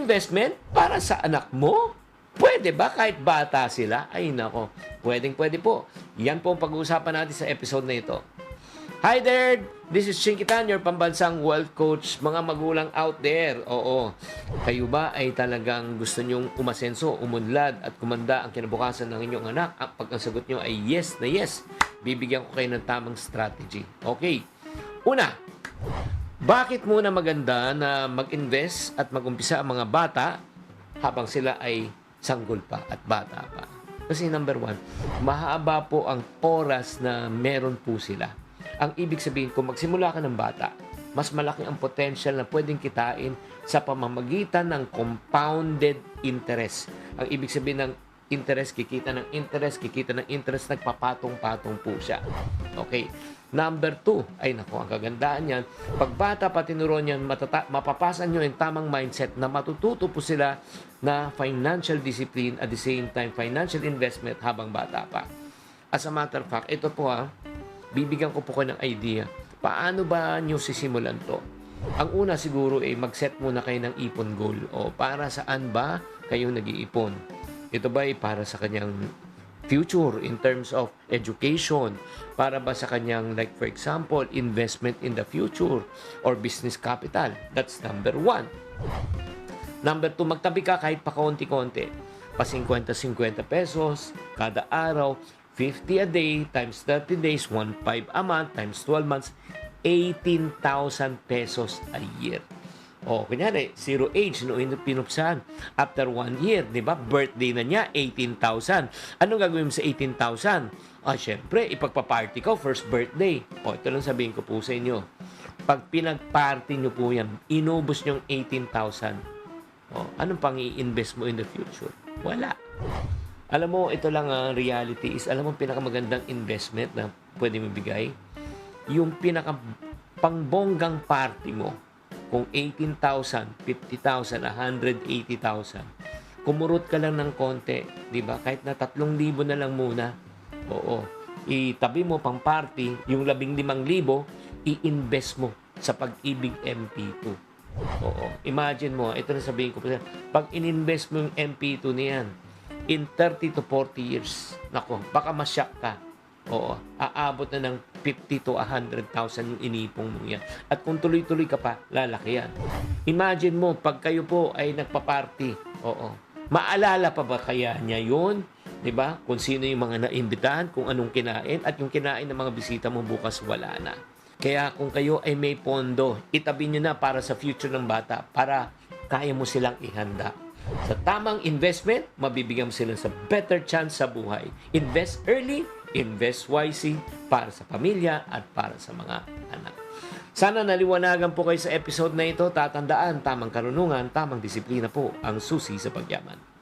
investment para sa anak mo? Pwede ba kahit bata sila? Ay nako, pwede po. Yan po ang pag-uusapan natin sa episode na ito. Hi there! This is Chinkitan, your pambansang wealth coach. Mga magulang out there, oo. Kayo ba ay talagang gusto nyong umasenso, umunlad at kumanda ang kinabukasan ng inyong anak? Pag ang sagot nyo ay yes na yes, bibigyan ko kayo ng tamang strategy. Okay. Una, bakit muna maganda na mag-invest at mag-umpisa ang mga bata habang sila ay sanggol pa at bata pa? Kasi number one, mahaba po ang oras na meron po sila. Ang ibig sabihin, kung magsimula ka ng bata, mas malaki ang potential na pwedeng kitain sa pamamagitan ng compounded interest. Ang ibig sabihin ng interest, kikita ng interest, nagpapatong-patong po siya. Okay. Number two, ay nako, ang kagandaan yan, pag bata pa tinuruan yan, mapapasan nyo yung tamang mindset na matututo po sila na financial discipline at the same time financial investment habang bata pa. As a matter of fact, ito po bibigyan ko po kayo ng idea. Paano ba nyo sisimulan to? Ang una siguro ay mag-set muna kayo ng ipon goal. O para saan ba kayo nag-iipon? Ito ba ay para sa kanyang future in terms of education? Para ba sa kanyang, like for example, investment in the future or business capital? That's number one. Number two, magtabi ka kahit pa konti-konti. Pa 50-50 pesos kada araw, 50 a day times 30 days, 1.5 a month times 12 months, 18,000 pesos a year. O, kunyari, zero age, noong pinupsan. After 1 year, di ba, birthday na niya, 18,000. Anong gagawin mo sa 18,000? Syempre, ipagpa-party ko, first birthday. Ito lang sabihin ko po sa inyo. Pag pinag-party nyo po yan, inubos nyo yung 18,000. Anong pang i-invest mo in the future? Wala. Alam mo, ito lang ang reality is, alam mo, pinakamagandang investment na pwede mo bigay, yung pangbonggang party mo, kung 18,000, 50,000, 180,000, kumurot ka lang ng konti, di ba? Kahit na 3,000 na lang muna, itabi mo pang party, yung 15,000, i-invest mo sa Pag-ibig MP2. Imagine mo, ito na sabihin ko, pag in-invest mo yung MP2 niyan, in 30 to 40 years, nako, baka masyak ka. Aabot na ng 50 to 100,000 yung inipong mo yan. At kung tuloy-tuloy ka pa, lalaki yan. Imagine mo, pag kayo po ay nagpa-party, maalala pa ba kaya niya yun? Diba? Kung sino yung mga naimbitahan, kung anong kinain, at yung kinain ng mga bisita mo bukas wala na. Kaya kung kayo ay may pondo, itabi nyo na para sa future ng bata, para kaya mo silang ihanda. Sa tamang investment, mabibigyan mo sila sa better chance sa buhay. Invest early, invest wisely para sa pamilya at para sa mga anak. Sana naliwanagan po kayo sa episode na ito. Tatandaan, tamang karunungan, tamang disiplina po ang susi sa pagyaman.